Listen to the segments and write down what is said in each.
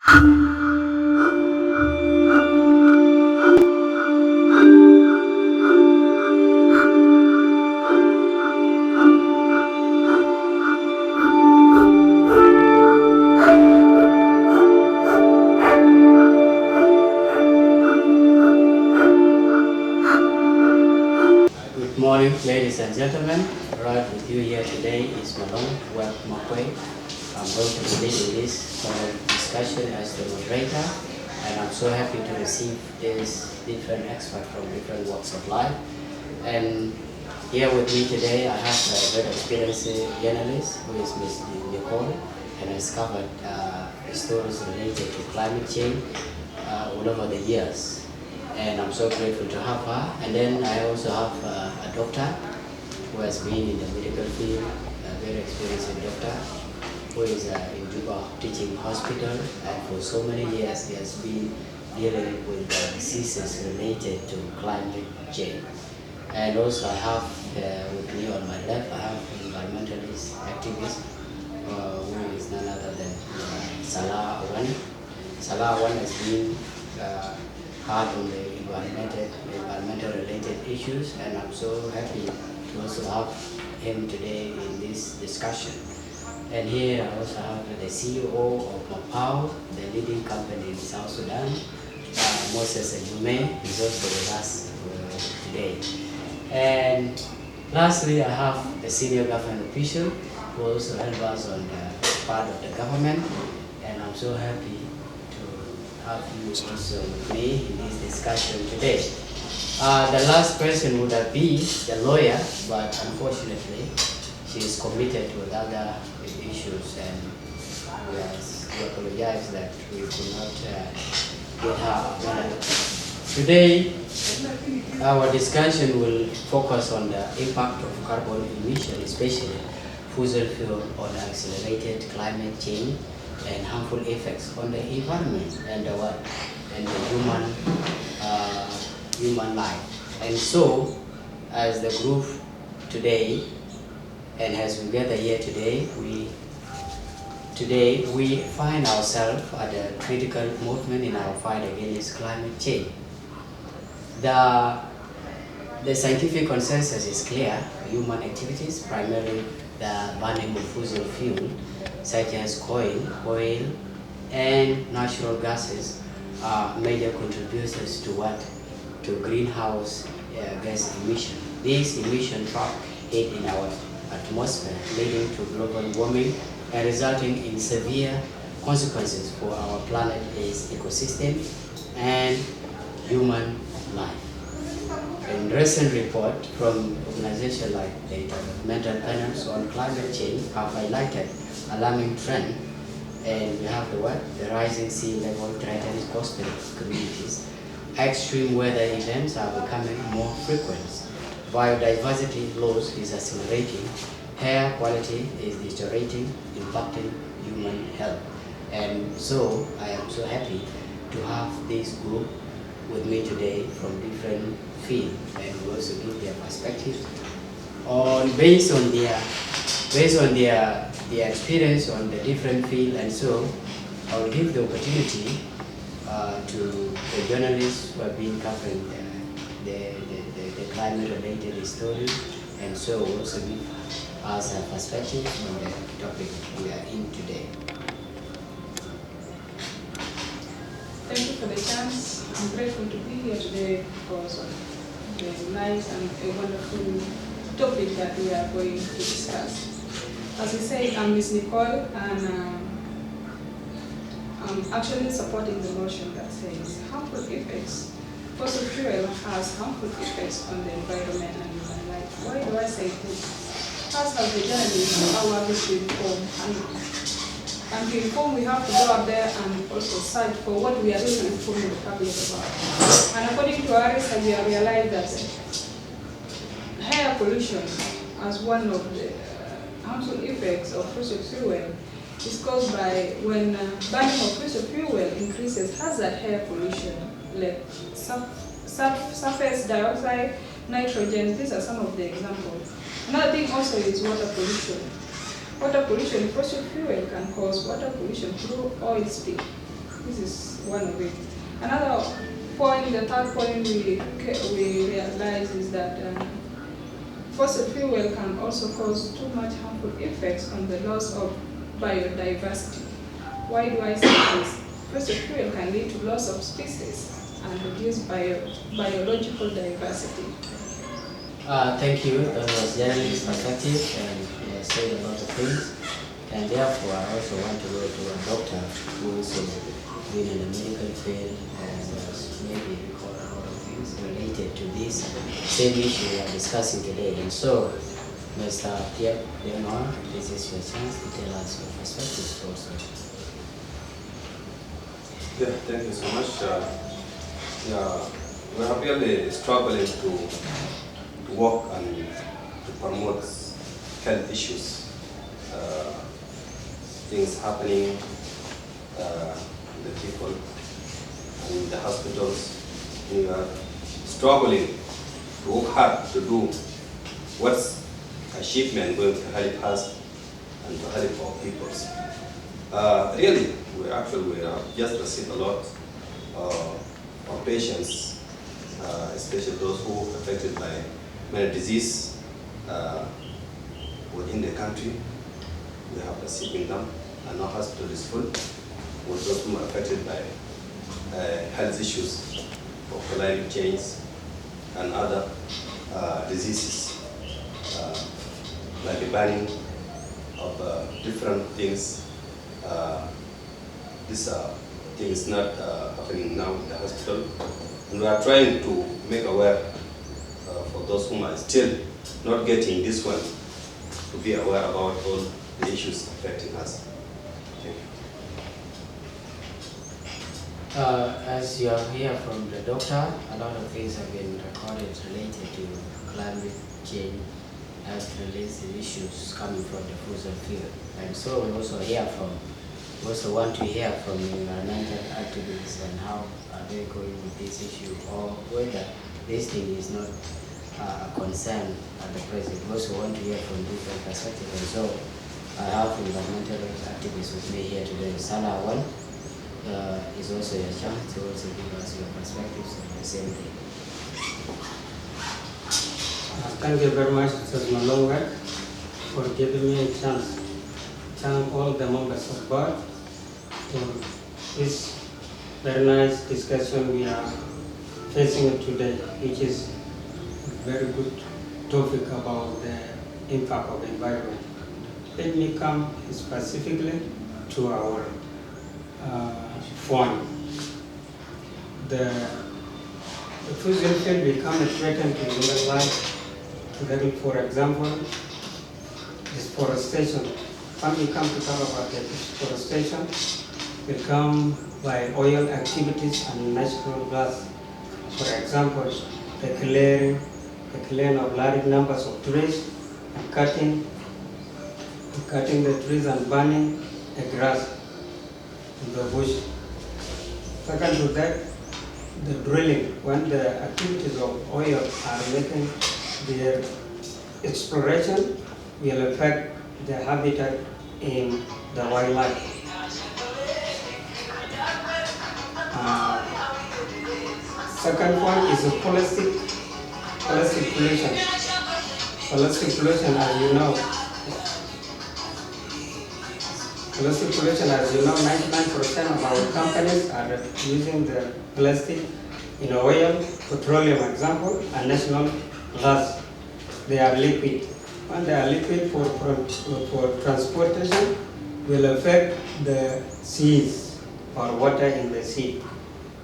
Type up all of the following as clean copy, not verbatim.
Good morning, ladies and gentlemen. Right with you here today is Malone Makwe. I'm going to be leading this discussion as the moderator, and I'm so happy to receive these different experts from different walks of life. And here with me today, I have a very experienced journalist who is Ms. Nicole, and has covered stories related to climate change all over the years. And I'm so grateful to have her. And then I also have a doctor who has been in the medical field, a very experienced doctor who is in Juba teaching hospital, and for so many years he has been dealing with diseases related to climate change. And also I have with me on my left, I have environmentalist activist who is none other than Salah Awan. Salah Awan has been hard on the environmental related issues, and I'm so happy to also have him today in this discussion. And here I also have the CEO of Mapao, the leading company in South Sudan, Moses Ayume, is also with us today. And lastly, I have the senior government official who also help us on the part of the government, and I'm so happy have you also with me in this discussion today. The last person would have been the lawyer, but unfortunately she is committed with other issues, and we apologize that we could not get her available. Today our discussion will focus on the impact of carbon emission, especially fossil fuel, on accelerated climate change and harmful effects on the environment and the human life. And so, as the group today, and as we gather here today, we find ourselves at a critical movement in our fight against climate change. The scientific consensus is clear. Human activities, primarily the burning of fossil fuel, such as coal, oil, and natural gases, are major contributors to greenhouse gas emission. These emissions trap heat in our atmosphere, leading to global warming and resulting in severe consequences for our planet's ecosystem and human life. In recent report from organizations like the Intergovernmental Panels on Climate Change have highlighted alarming trend, and we have the rising sea level threatens coastal communities. Extreme weather events are becoming more frequent. Biodiversity loss is accelerating. Air quality is deteriorating, impacting human health. And so I am so happy to have this group with me today from different fields, and we also give their perspectives based on their experience on the different field. And so I will give the opportunity to the journalists who have been covering the climate related story, and so also give us a perspective on the topic we are in today. Thank you for the chance. I'm grateful to be here today because of the nice and a wonderful topic that we are going to discuss. As you say, I'm Ms. Nicole, and I'm actually supporting the motion that says harmful effects. Fossil fuel has harmful effects on the environment and human life. Why do I say this? As the journalist, our work is to inform, and to inform, we have to go out there and also search for what we are really informing the public about. And according to our research, we have realized that air pollution as one of the harmful effects of fossil fuel is caused by when burning of fossil fuel increases hazard air pollution like surface dioxide, nitrogen. These are some of the examples. Another thing also is water pollution. Water pollution, fossil fuel can cause water pollution through oil spill. This is one of it. Another point, the third point we realize is that fossil fuel can also cause too much harmful effects on the loss of biodiversity. Why do I say this? Fossil fuel can lead to loss of species and reduce biological diversity. Thank you. That was journalist perspective, and he has said a lot of things. And therefore, I also want to go to a doctor who also been in the medical field and maybe recall a lot of things related to this same issue we are discussing today. And so, Mr. Pierre Leonor, this is your chance to tell us your perspectives also. Yeah, thank you so much. We are really struggling to work and to promote health issues. Things happening the people and in the hospitals. We are struggling to work hard to do what's achievement going to help us and to help our peoples. Really, we have just received a lot of patients, especially those who are affected by many diseases within the country. We have received them, and our hospital is full with those who are affected by health issues of climate change and other diseases, like the banning of different things. This thing is not happening now in the hospital, and we are trying to make aware for those who are still not getting this one to be aware about all the issues affecting us. Thank you. As you have heard from the doctor, a lot of things have been recorded related to climate change as related issues coming from the fossil fuel. And so we also want to hear from environmental activists and how are they going with this issue, or whether this thing is not a concern at the present. We also want to hear from different perspectives. And so I have environmental activists with me here today. Salah One is also your chance to also give us your perspectives on the same thing. Thank you very much, Mr. Malonga, for giving me a chance. Thank all the members of board for this very nice discussion we are facing today, which is a very good topic about the impact of the environment. Let me come specifically to our point. The fossil fuel become a threat to human life. For example, deforestation. When we come to talk about the deforestation, will come by oil activities and natural gas. For example, the clearing of large numbers of trees and cutting the trees and burning the grass in the bush. Second to that, the drilling, when the activities of oil are making their exploration, will affect the habitat in the wildlife. Second one is the plastic pollution. Plastic pollution, as you know, 99% of our companies are using the plastic in oil, petroleum example, and natural gas. They are liquid. When they are liquid for transportation, will affect the seas or water in the sea.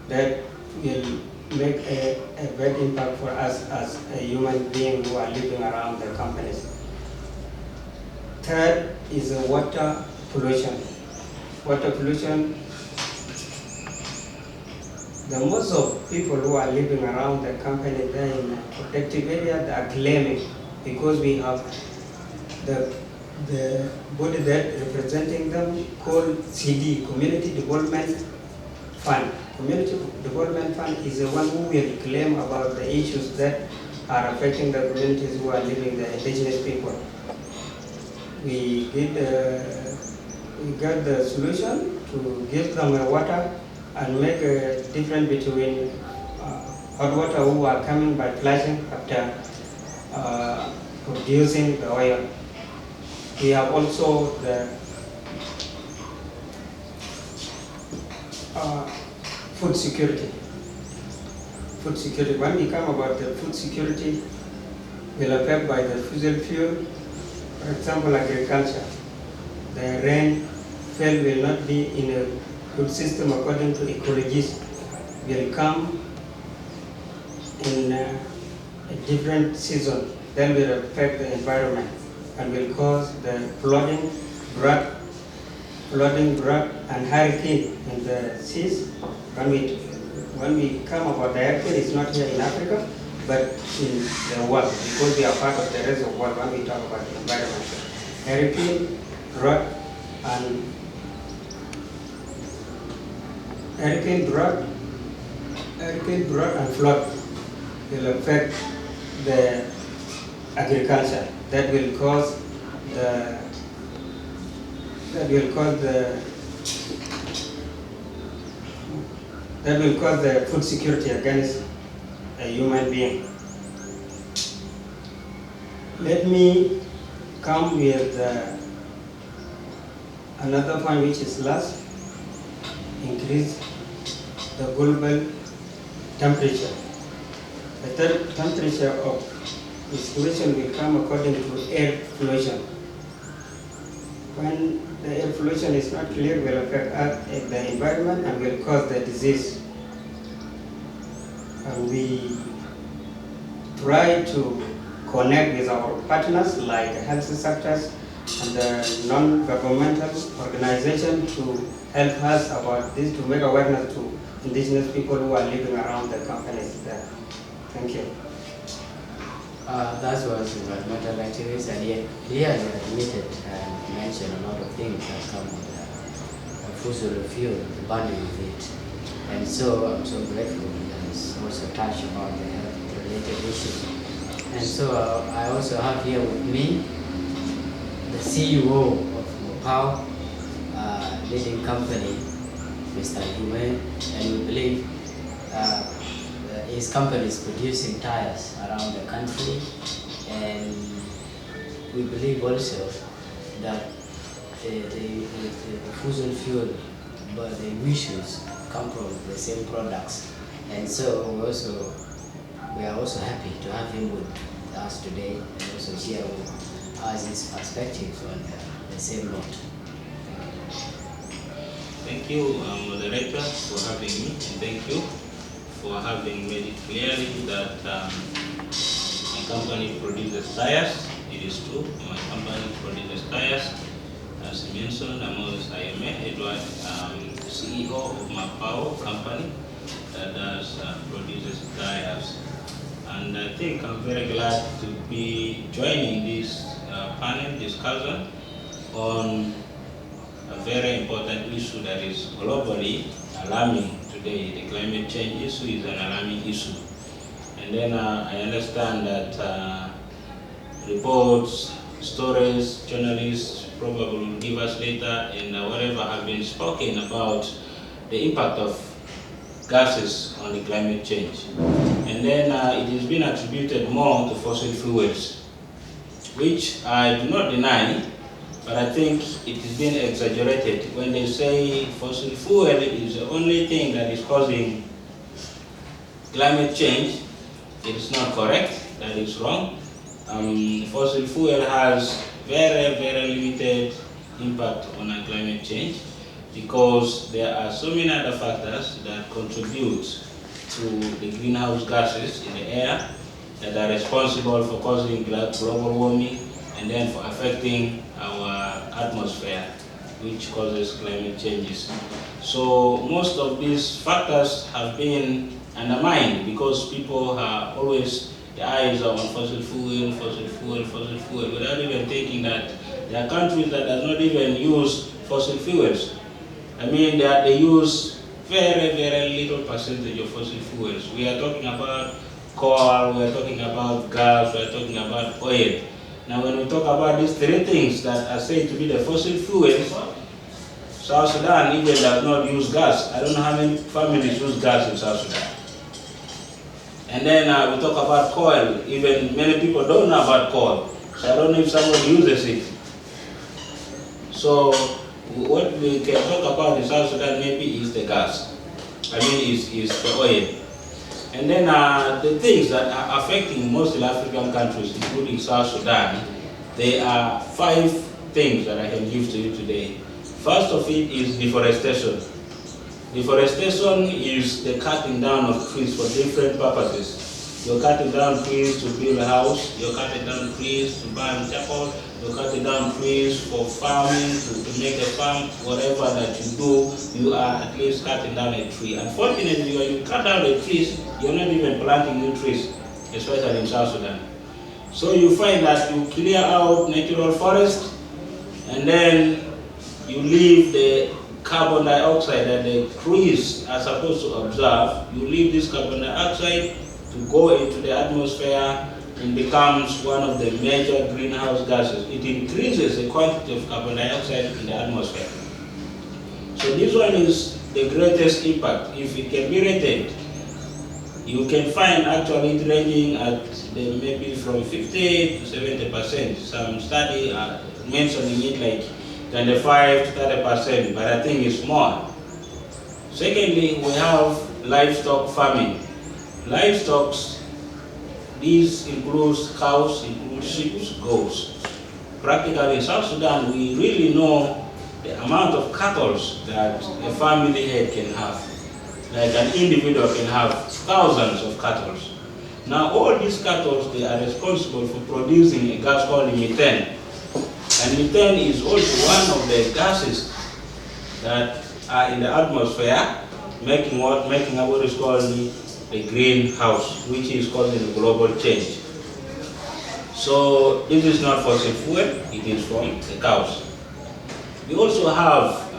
That will make a bad impact for us as a human being who are living around the companies. Third is water pollution. Water pollution, the most of people who are living around the company there in a protected area, they are claiming, because we have the body that representing them called CD, Community Development Fund. Community Development Fund is the one who will claim about the issues that are affecting the communities who are living, the indigenous people. We got the solution to give them water and make a difference between hot water who are coming by flushing after producing the oil. We have also the food security. Food security. When we come about the food security, will affect by the fossil fuel. For example, agriculture. The rainfall will not be in a good system according to ecologists. Will come in a different season. Then will affect the environment and will cause the flooding, drought, and hurricane in the seas. When we come about the hurricane, it's not here in Africa, but in the world, because we are part of the rest of the world when we talk about the environment. Hurricane, drought, and flood will affect the agriculture. That will cause the food security against a human being. Let me come with another point, which is last: increase the global temperature. The temperature of the situation will come according to air pollution. When the air pollution is not clear, will affect the environment and will cause the disease. And we try to connect with our partners like the health sectors and the non-governmental organizations to help us about this, to make awareness to indigenous people who are living around the companies there. Thank you. That was environmental activists, and yet clearly admitted and mentioned a lot of things that come with fossil fuel, the burning of it. And so I'm so grateful that it's also touched about the health-related issues. And so I also have here with me the CEO of Mopao, leading company, Mr. Ayume, and we believe his company is producing tires around the country, and we believe also that the fossil fuel, but the emissions come from the same products. And so we are also happy to have him with us today and also share with us his perspectives on the same note. Thank you, moderator, for having me, and thank you for having made it clearly that my company produces tires. It is true, my company produces tires. As mentioned, I'm also Ayume Edward, CEO of my power company that does produces tires. And I think I'm very glad to be joining this panel discussion on a very important issue that is globally alarming today. The climate change issue is an alarming issue. And then I understand that reports, stories, journalists probably will give us later, and whatever have been spoken about the impact of gases on the climate change. And then it has been attributed more to fossil fuels, which I do not deny, but I think it is being exaggerated. When they say fossil fuel is the only thing that is causing climate change, it is not correct, that is wrong. Fossil fuel has very, very limited impact on our climate change because there are so many other factors that contribute to the greenhouse gases in the air that are responsible for causing global warming and then for affecting our atmosphere, which causes climate changes. So most of these factors have been undermined because people are always, their eyes are on fossil fuel, without even thinking that there are countries that do not even use fossil fuels. I mean, they use very, very little percentage of fossil fuels. We are talking about coal, we are talking about gas, we are talking about oil. Now when we talk about these three things that are said to be the fossil fuels, South Sudan even does not use gas. I don't know how many families use gas in South Sudan. And then we talk about coal. Even many people don't know about coal. So I don't know if someone uses it. So what we can talk about in South Sudan maybe is the gas. I mean is the oil. And then the things that are affecting most African countries, including South Sudan, there are 5 things that I can give to you today. First of it is deforestation. Deforestation is the cutting down of trees for different purposes. You're cutting down trees to build a house, you're cutting down trees to burn charcoal, you're cutting down trees for farming, to make a farm, whatever that you do, you are at least cutting down a tree. Unfortunately, when you cut down the trees, you're not even planting new trees, especially in South Sudan. So you find that you clear out natural forest, and then you leave the carbon dioxide that the trees are supposed to absorb. You leave this carbon dioxide to go into the atmosphere and becomes one of the major greenhouse gases. It increases the quantity of carbon dioxide in the atmosphere. So this one is the greatest impact. If it can be rated, you can find actually it ranging at maybe from 50 to 70%. Some study are mentioning it like 25 to 30%, but I think it's more. Secondly, we have livestock farming. Livestock, these includes cows, includes sheep, goats. Practically in South Sudan, we really know the amount of cattle that a family head can have. Like an individual can have thousands of cattle. Now all these cattle, they are responsible for producing a gas called methane. And methane is also one of the gases that are in the atmosphere, making what is called the greenhouse, which is causing global change. So this is not fossil fuel, it is from the cows. We also have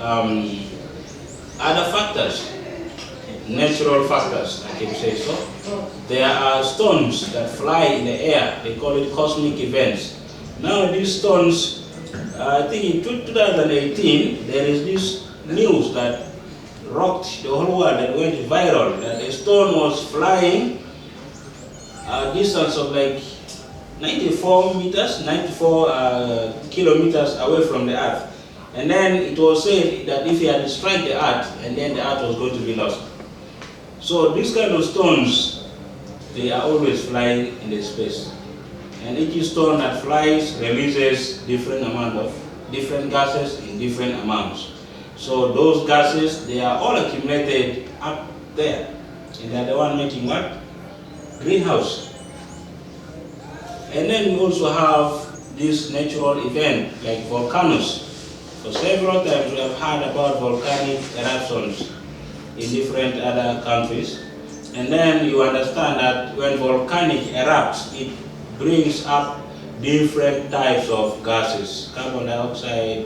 other factors, natural factors, I can say so. There are stones that fly in the air, they call it cosmic events. Now these stones, I think in 2018, there is this news that rocked the whole world, that went viral, that a stone was flying a distance of like 94 kilometers away from the earth. And then it was said that if he had struck the earth, and then the earth was going to be lost. So these kind of stones, they are always flying in the space. And each stone that flies releases different gases in different amounts. So those gases, they are all accumulated up there. And they are the one making what? Greenhouse. And then we also have this natural event like volcanoes. For several times we have heard about volcanic eruptions in different other countries. And then you understand that when volcanic erupts, it brings up different types of gases, carbon dioxide,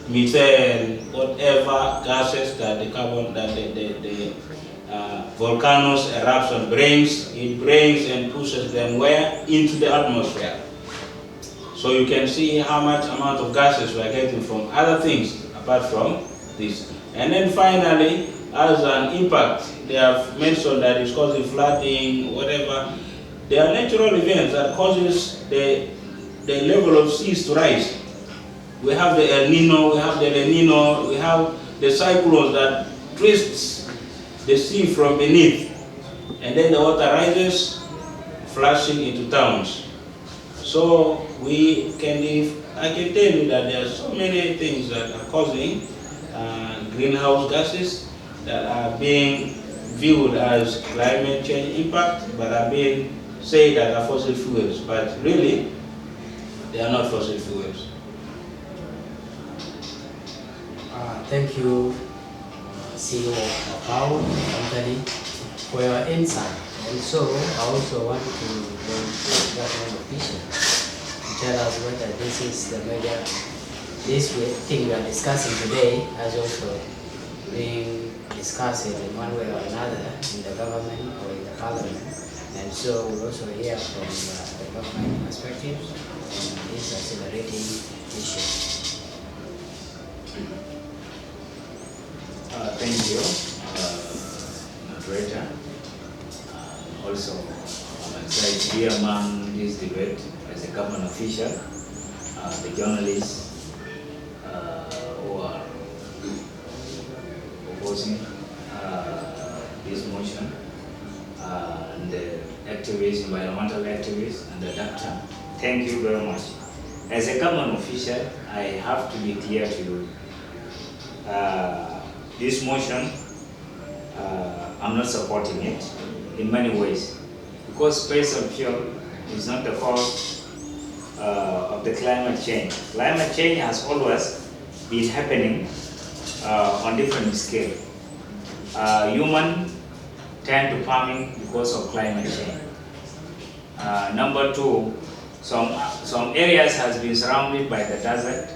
methane, whatever gases that the volcanoes eruption brings, it brings and pushes them where? Into the atmosphere. So you can see how much amount of gases we are getting from other things apart from this. And then finally, as an impact, they have mentioned that it's causing flooding, whatever. There are natural events that causes the level of seas to rise. We have the El Nino, we have the La Nina, we have the cyclones that twists the sea from beneath, and then the water rises, flashing into towns. So I can tell you that there are so many things that are causing greenhouse gases that are being viewed as climate change impact, but are being said that are fossil fuels, but really, they are not fossil fuels. Thank you, CEO of our company, for your insight. And so, I also want to go to government official to tell us whether this is the major, this thing we are discussing today has also been discussed in one way or another in the government or in the parliament. And so we also hear from the government perspective on this accelerating issue. Thank you, moderator. Also, I'm excited to be among this debate as a government official, the journalists who are opposing this motion, and the activists, environmental activists, and the doctor. Thank you very much. As a government official, I have to be clear to you. This motion, I'm not supporting it in many ways, because space and fuel is not the cause of the climate change. Climate change has always been happening on different scale. Human tend to farming because of climate change. Number two, some areas has been surrounded by the desert,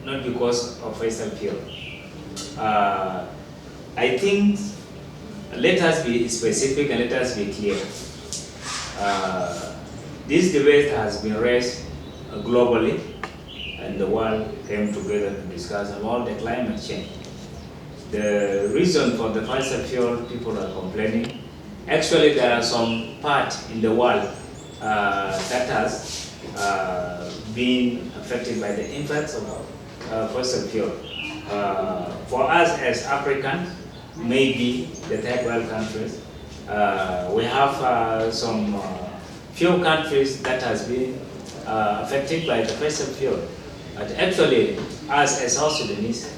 not because of fossil fuel. I think let us be specific and let us be clear. This debate has been raised globally, and the world came together to discuss about the climate change. The reason for the fossil fuel people are complaining, actually there are some parts in the world that has been affected by the impacts of fossil fuel. For us as Africans, maybe the third world countries, we have some few countries that has been affected by the fossil fuel. But actually, us as South Sudanese,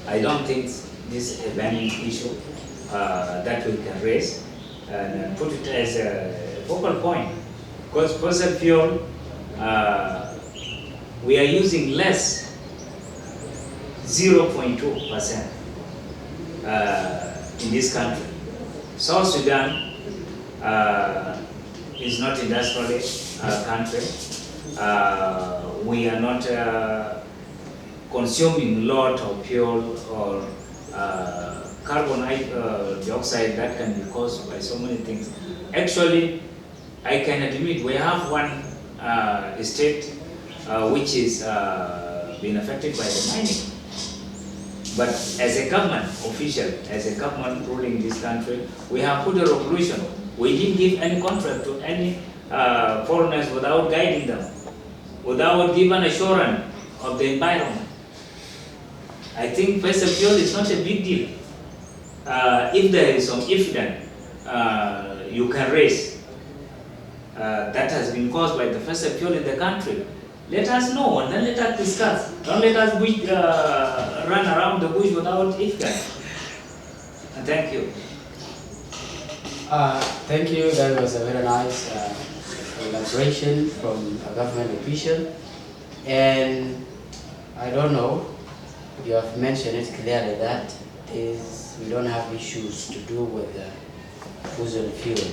I don't think this is a burning issue that we can raise and put it as a focal point. Because fossil fuel, we are using less, 0.2% in this country. South Sudan is not industrial country. We are not consuming a lot of fuel or carbon dioxide that can be caused by so many things. Actually, I can admit we have one state which is being affected by the mining. But as a government official, as a government ruling this country, we have put a resolution. We didn't give any contract to any foreigners without guiding them, without giving assurance of the environment. I think fossil fuel is not a big deal. If there is some evidence you can raise that has been caused by the fossil fuel in the country, let us know and then let us discuss. Don't let us run around the bush without evidence. And thank you. Thank you. That was a very nice elaboration from a government official. And I don't know, you have mentioned it clearly that we don't have issues to do with the fossil fuel.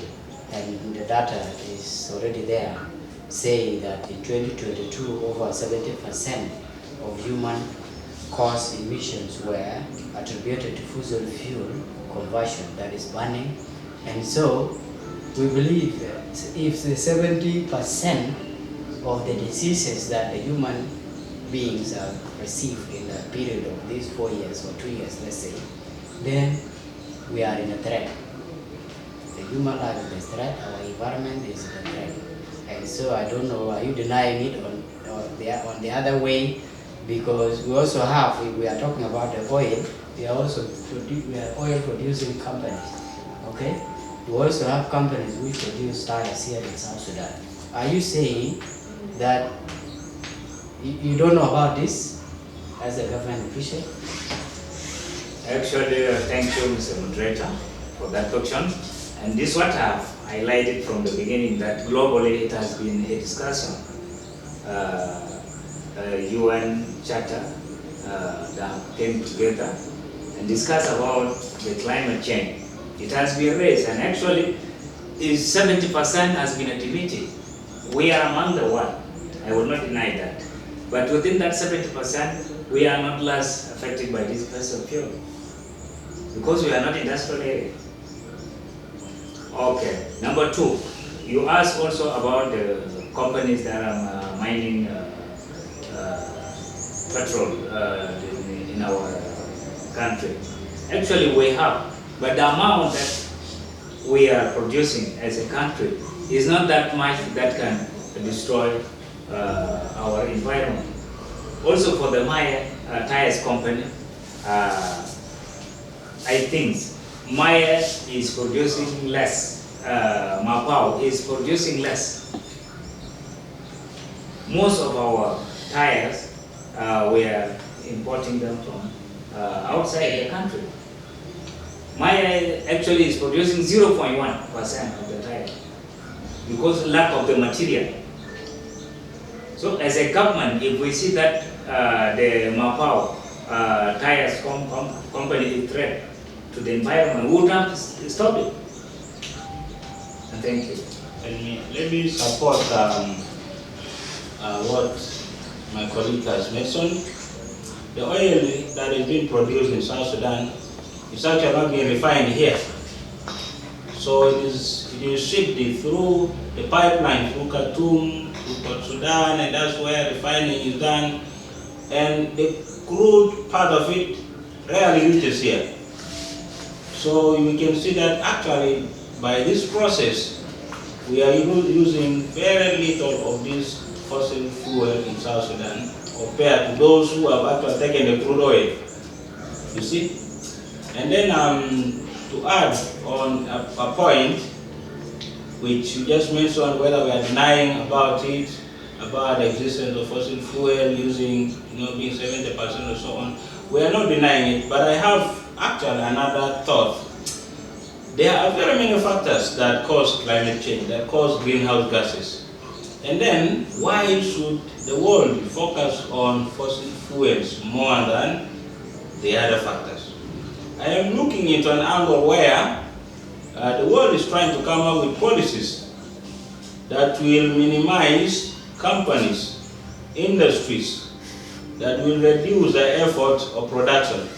And the data is already there, saying that in 2022, over 70% of human-caused emissions were attributed to fossil fuel conversion, that is burning. And so, we believe that if the 70% of the diseases that the human beings have received in the period of these 4 years or 2 years, let's say, then we are in a threat. The human life is a threat, our environment is a threat. And so I don't know, are you denying it on the other way? Because we also have, if we are talking about the oil, we are oil producing companies, okay? We also have companies which produce tires here in South Sudan. Are you saying that you don't know about this as a government official? Actually, thank you, Mr. Moderator, for that question. And this is what I have highlighted from the beginning, that globally it has been a discussion. UN Charter that came together and discussed about the climate change. It has been raised, and actually 70% has been admitted. We are among the world, I will not deny that. But within that 70%, we are not less affected by this fossil fuel, because we are not industrial areas. Okay, number two, you asked also about the companies that are mining petrol in our country. Actually, we have, but the amount that we are producing as a country is not that much that can destroy our environment. Also, for the Maya Tires company, I think Maya is producing less. Mapao is producing less. Most of our tires, we are importing them from outside the country. Maya actually is producing 0.1% of the tire because lack of the material. So as a government, if we see that the Mapao tires company is threat to the environment, we would have to stop it. And thank you. Let me support what my colleague has mentioned. The oil that is being produced in South Sudan is actually not being refined here. So it is shipped through the pipeline through Khartoum, through Port Sudan, and that's where refining is done. And the crude part of it rarely reaches here. So we can see that actually by this process, we are using very little of this fossil fuel in South Sudan compared to those who have actually taken the crude oil. You see? And then to add on a point which you just mentioned, whether we are denying about it, about the existence of fossil fuel using, being 70% or so on, we are not denying it, but I have actually another thought. There are very many factors that cause climate change, that cause greenhouse gases. And then, why should the world focus on fossil fuels more than the other factors? I am looking into an angle where the world is trying to come up with policies that will minimize companies, industries, that will reduce the effort of production.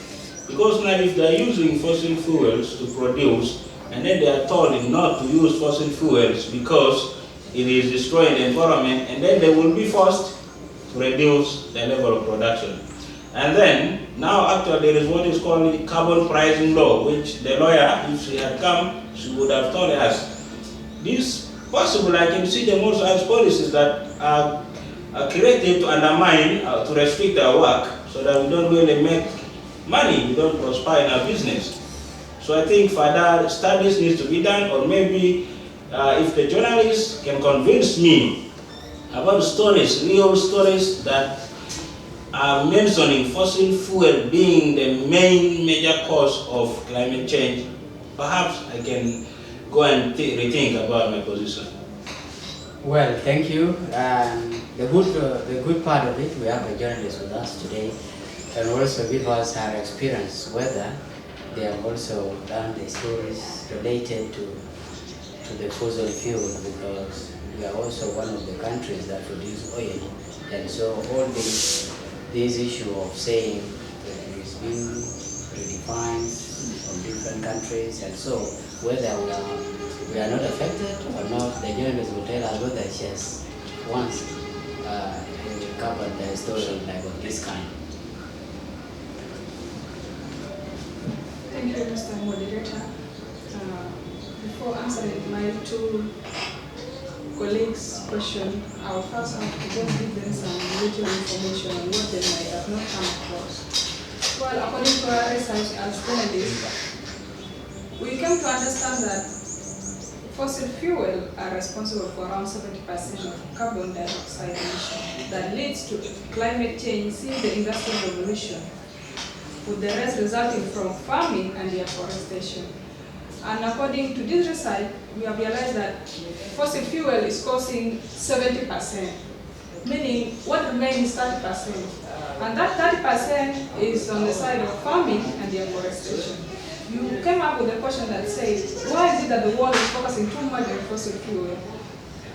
Because now if they are using fossil fuels to produce, and then they are told not to use fossil fuels because it is destroying the environment, and then they will be forced to reduce the level of production. And then, now actually there is what is called the carbon pricing law, which the lawyer, if she had come, she would have told us. This possible, I can see them also as policies that are created to undermine, to restrict our work, so that we don't really make money, we don't prosper in our business. So I think further studies need to be done, or maybe if the journalists can convince me about stories, real stories that are mentioning fossil fuel being the main major cause of climate change, perhaps I can go and rethink about my position. Well, thank you. The good part of it, we have a journalist with us today, and also give us her experience, whether they have also done the stories related to the fossil fuel, because we are also one of the countries that produce oil, and so all this issue of saying that it is being redefined from different countries, and so whether we are not affected or not, the journalists will tell us whether yes, once we covered the story like of this kind. Thank you, Mr. Moderator. Before answering my two colleagues' question, I will first have to just give them some little information on what they might have not come across. Well, according to our research as panelists, we came to understand that fossil fuel are responsible for around 70% of carbon dioxide emission that leads to climate change since the Industrial Revolution, with the rest resulting from farming and deforestation. And according to this research, we have realized that fossil fuel is causing 70%, meaning what remains is 30%. And that 30% is on the side of farming and deforestation. You came up with a question that says, why is it that the world is focusing too much on fossil fuel?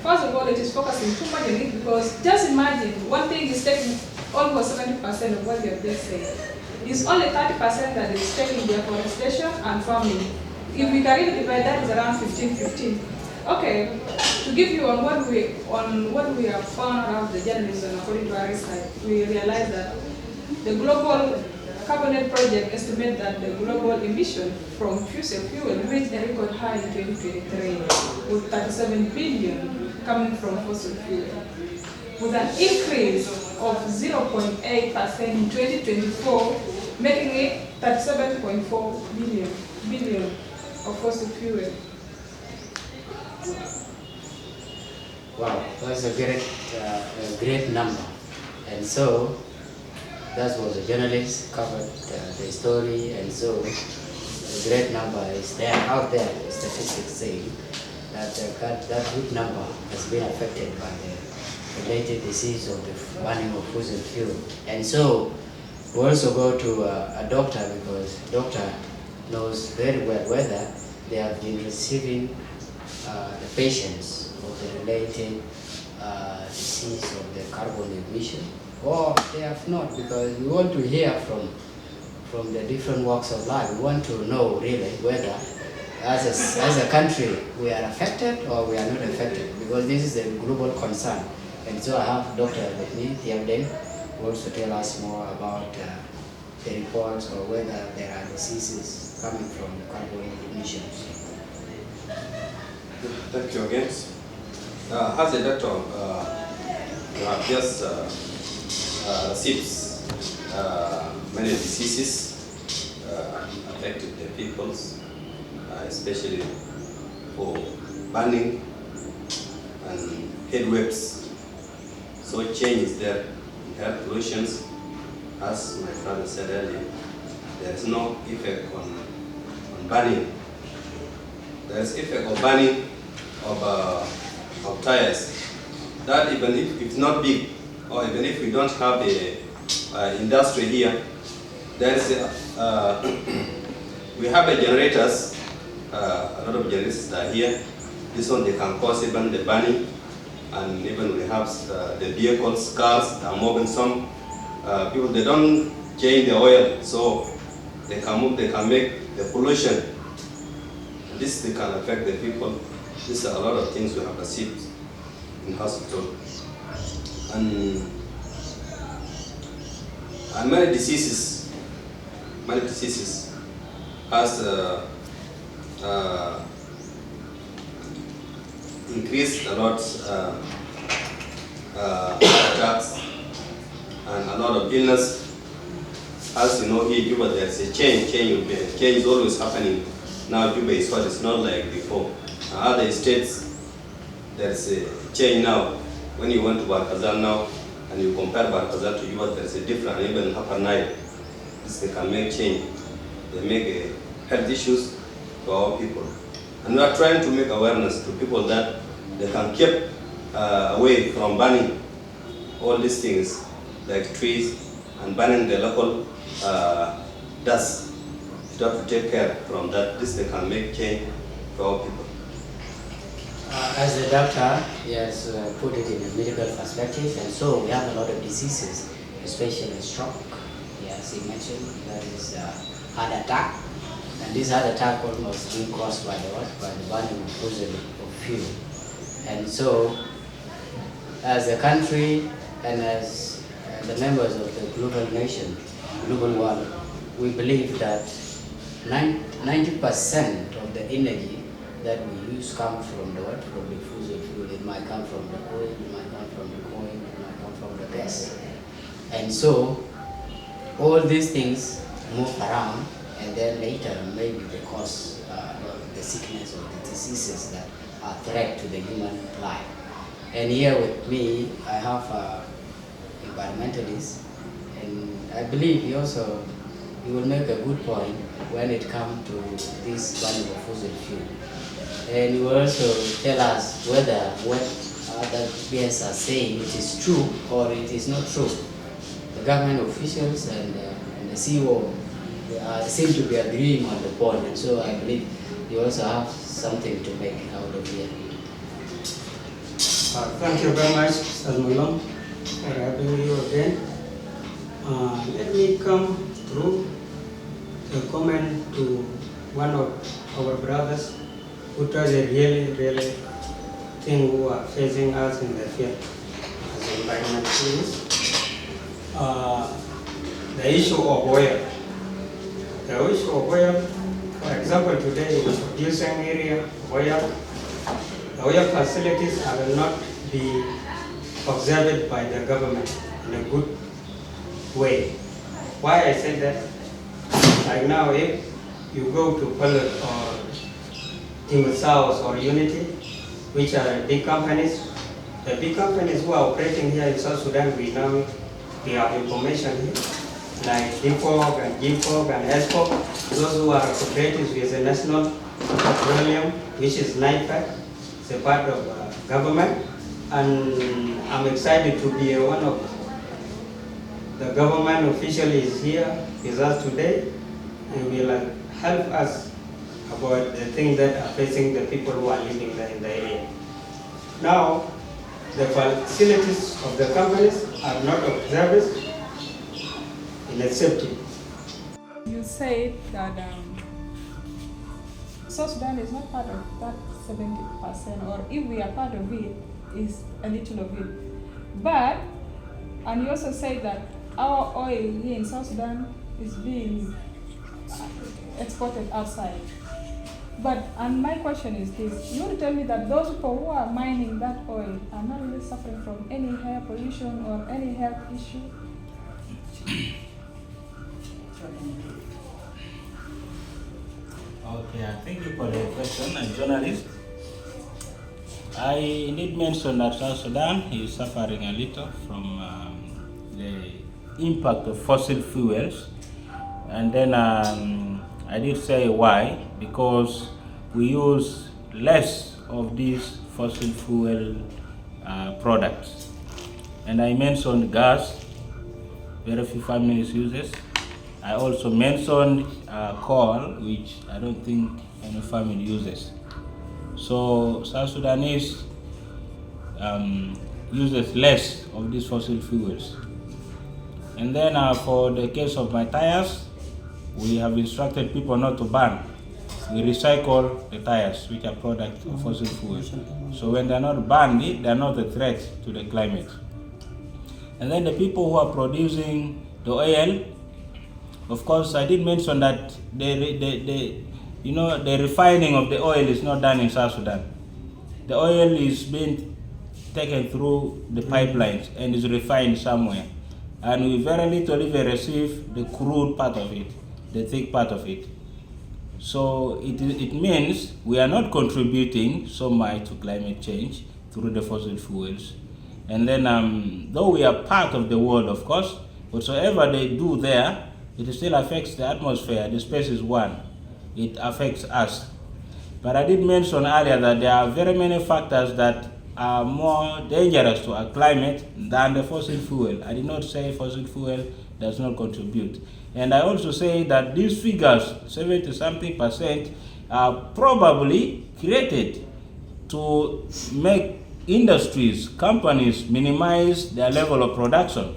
First of all, it is focusing too much on it because just imagine, one thing is taking almost 70% of what you have just said. It's only 30% that is taking deforestation and farming. If we can really divide that, is around 15-15. Okay, to give you on what we have found around the journalism according to our research, we realize that the global Cabinet project estimates that the global emission from fossil fuel reached a record high in 2023, with 37 billion coming from fossil fuel, with an increase of 0.8% in 2024, making it 37.4 billion of fossil fuel. Wow, that's a great number. And so, that was a journalist covered the story, and so a great number is there out there. Statistics saying that that good number has been affected by the related disease of the burning of fossil fuel. And so we also go to a doctor, because doctor knows very well whether they have been receiving the patients of the related disease of the carbon emission, or they have not, because we want to hear from the different walks of life. We want to know really whether as a country we are affected or we are not affected, because this is a global concern. And so I have Dr. with me, Tiamden, who also tell us more about the reports or whether there are diseases coming from carbon emissions. Thank you again. As a doctor, you have just received many diseases affected the peoples, especially for burning and heat waves. So change is there in air pollution. As my father said earlier, there is no effect on burning. There is effect of burning of tires. That even if it's not big, or even if we don't have a industry here, there is we have a generators. A lot of generators are here. This one they can cause even the burning, and even we have the vehicles, cars that are moving. Some people they don't change the oil, so they can move. They can make the pollution. This they can affect the people. These are a lot of things we have received in hospital, and many diseases has increased a lot, attacks and a lot of illness. As you know, here in Juba there's a change is always happening. Now Juba is hot, it's not like before. Other states, there's a change now. When you went to Barkazal now, and you compare Barkazal to Juba, there's a different, even Upper Nile. This they can make change. They make health issues to our people. And we are trying to make awareness to people that they can keep away from burning all these things, like trees, and burning the local dust. You have to take care from that. This they can make change to our people. As the doctor, he has put it in a medical perspective, and so we have a lot of diseases, especially stroke. Yes, he mentioned that is heart attack, and this heart attack almost being caused by the burning of fossil fuel. And so, as a country and as the members of the global nation, global world, we believe that 90% of the energy that we use comes from the fossil fuel. It might come from the oil, it might come from the coal, it might come from the gas. And so all these things move around, and then later maybe they cause the sickness or the diseases that are a threat to the human life. And here with me, I have environmentalist, and I believe he will make a good point when it comes to this burning of fossil fuel. And he will also tell us whether what other peers are saying it is true or it is not true. The government officials and the CEO seem to be agreeing on the point, and so I believe you also have something to make out of here. Thank you very much, Salmulong, for having you again. Let me come through a comment to one of our brothers who does a really thing who are facing us in the field as environmentalists. The issue of oil. The issue of oil, for example, today in producing area of oil, the oil facilities will not be observed by the government in a good way. Why I say that? Like now, if you go to Pellet or Timber South or Unity, which are big companies, the big companies who are operating here in South Sudan, we have information here, like DFOG and GFOG and SFOG, those who are cooperatives with the National Petroleum, which is NIPEC, it's a part of government, and I'm excited to be one of the government officials here with us today, and will help us about the things that are facing the people who are living there in the area. Now, the facilities of the companies are not observed in a safety. You say that South Sudan is not part of that 70%, or if we are part of it, is a little of it. But, and you also say that our oil here in South Sudan is being exported outside. But, and my question is this, you want to tell me that those people who are mining that oil are not really suffering from any air pollution or any health issue? Okay, thank you for the question. I'm a journalist. I did mention that South Sudan is suffering a little from the impact of fossil fuels, and then I did say why, because we use less of these fossil fuel products. And I mentioned gas, very few families use it. I also mentioned coal, which I don't think any family uses. So South Sudanese uses less of these fossil fuels. And then for the case of my tires, we have instructed people not to burn. We recycle the tires, which are products of fossil fuels. So when they're not burned, they're not a threat to the climate. And then the people who are producing the oil, of course, I did mention that the refining of the oil is not done in South Sudan. The oil is being taken through the pipelines and is refined somewhere. And we very little even receive the crude part of it, the thick part of it. So it means we are not contributing so much to climate change through the fossil fuels. And then, though we are part of the world, of course, whatsoever they do there, it still affects the atmosphere. The space is one. It affects us. But I did mention earlier that there are very many factors that are more dangerous to our climate than the fossil fuel. I did not say fossil fuel does not contribute. And I also say that these figures, 70-something%, are probably created to make industries, companies minimize their level of production,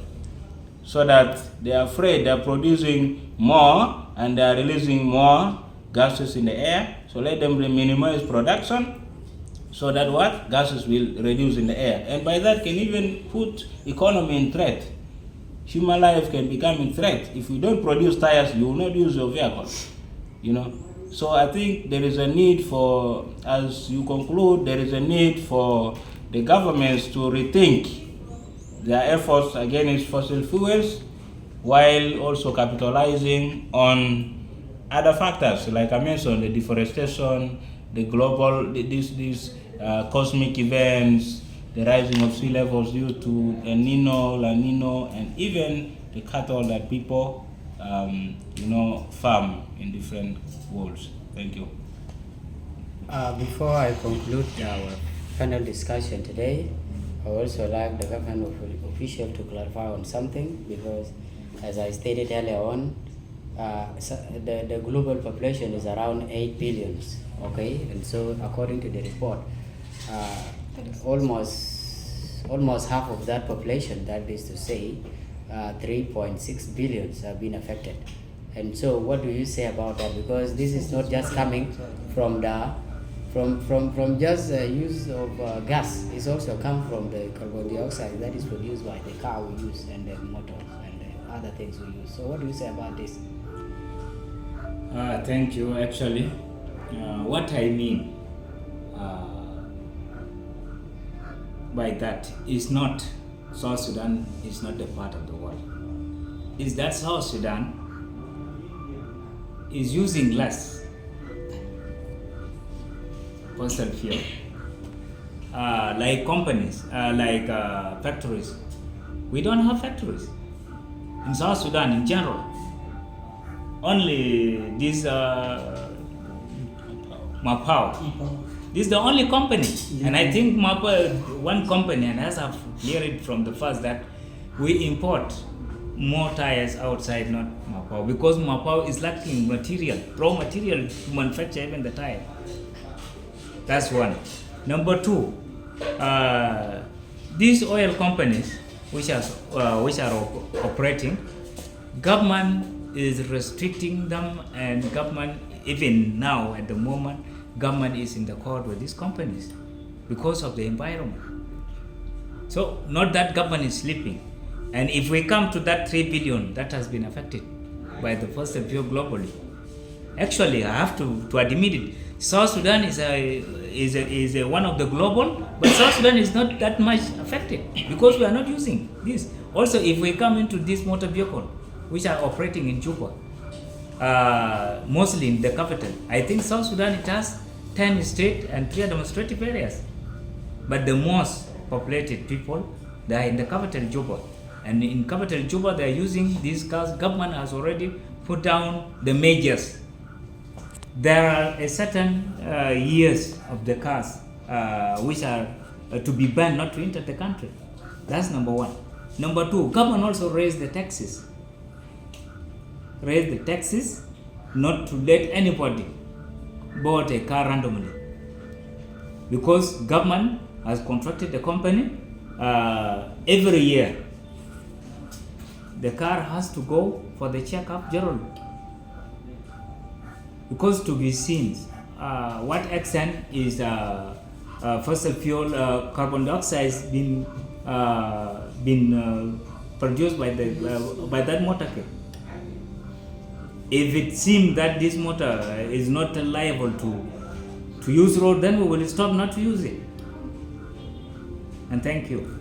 so that they are afraid they are producing more and they are releasing more gases in the air. So let them minimize production so that what? Gases will reduce in the air. And by that can even put economy in threat. Human life can become in threat. If you don't produce tires, you will not use your vehicle. So I think there is a need for, as you conclude, there is a need for the governments to rethink their efforts against fossil fuels, while also capitalizing on other factors, like I mentioned, the deforestation, the global, these cosmic events, the rising of sea levels due to El Nino, La Nino, and even the cattle that people, farm in different worlds. Thank you. Before I conclude our panel discussion today, I also like the government official to clarify on something, because as I stated earlier on, the global population is around 8 billion, okay? And so according to the report, almost half of that population, that is to say 3.6 billion have been affected. And so what do you say about that? Because this is not just coming from just use of gas. It's also come from the carbon dioxide that is produced by the car we use and the motors and the other things we use. So what do you say about this? Thank you. Actually, what I mean by that is not South Sudan is not a part of the world. Is that South Sudan is using less fossil fuel, like companies, like factories. We don't have factories in South Sudan in general. Only this Mapao. This is the only company, and I think Mapao, one company, and as I've cleared it from the first that we import more tires outside, not Mapao, because Mapao is lacking material, raw material to manufacture even the tire. That's one. Number two, these oil companies which are operating, government is restricting them, and government even now at the moment, government is in the court with these companies because of the environment. So not that government is sleeping. And if we come to that 3 billion that has been affected by the fossil fuel globally, actually I have to admit it. South Sudan is one of the global, but South Sudan is not that much affected because we are not using this. Also, if we come into this motor vehicle, which are operating in Juba, mostly in the capital, I think South Sudan, it has 10 state and 3 administrative areas. But the most populated people, they are in the capital Juba. And in capital Juba, they are using these cars. Government has already put down the measures. There are a certain years of the cars which are to be banned not to enter the country. That's number one. Number two, government also raised the taxes. Raised the taxes not to let anybody bought a car randomly, because government has contracted the company every year. The car has to go for the checkup generally, because to be seen what extent is fossil fuel carbon dioxide been produced by that motor car. If it seems that this motor is not liable to use road, then we will stop not to use it. And thank you.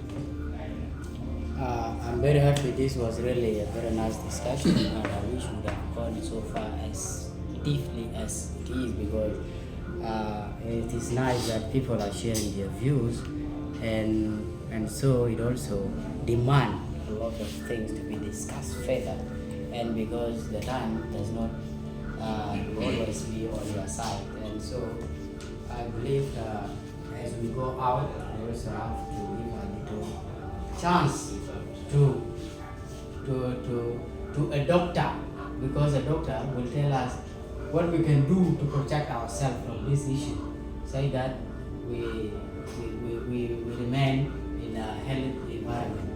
I'm very happy. This was really a very nice discussion, and I wish we would have gone so far as deeply as it is, because it is nice that people are sharing their views, and so it also demands a lot of things to be discussed further. And because the time does not always be on your side, and so I believe as we go out, we also have to give a little chance to a doctor, because a doctor will tell us what we can do to protect ourselves from this issue, so that we remain in a healthy environment.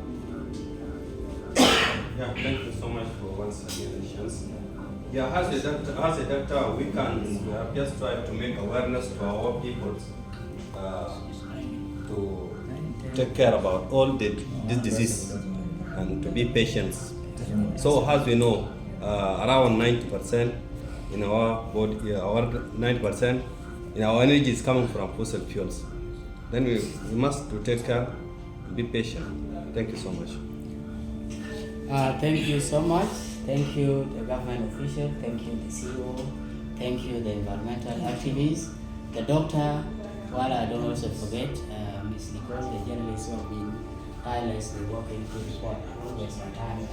Yeah, thank you so much for once again the chance. Yeah, as a doctor, we can just try to make awareness to our people to take care about all this disease and to be patient. So as we know, around 90% in our body, our 90% in our energy is coming from fossil fuels. Then we must to take care, be patient. Thank you so much. Thank you so much. Thank you, the government official. Thank you, the CEO. Thank you, the environmental activists, the doctor. While I don't also forget Ms. Nicole, the journalist who have been tirelessly working to report always on time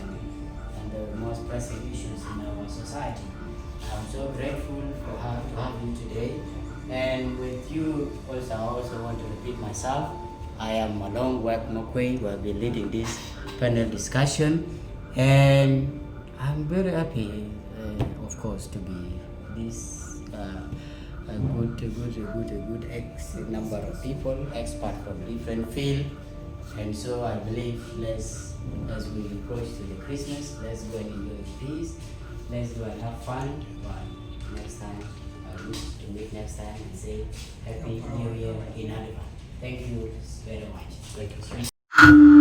and the most pressing issues in our society. I'm so grateful to have you today. And with you also, I also want to repeat myself. I am Malong Wek Mokwe, who will be leading this panel discussion. And I'm very happy, of course, to be this a good X number of people, experts from different fields. And so I believe as we approach to the Christmas, let's go and enjoy peace. Let's go and have fun. But next time, I wish to meet next time and say Happy New Year in advance. Thank you very much. Thank you.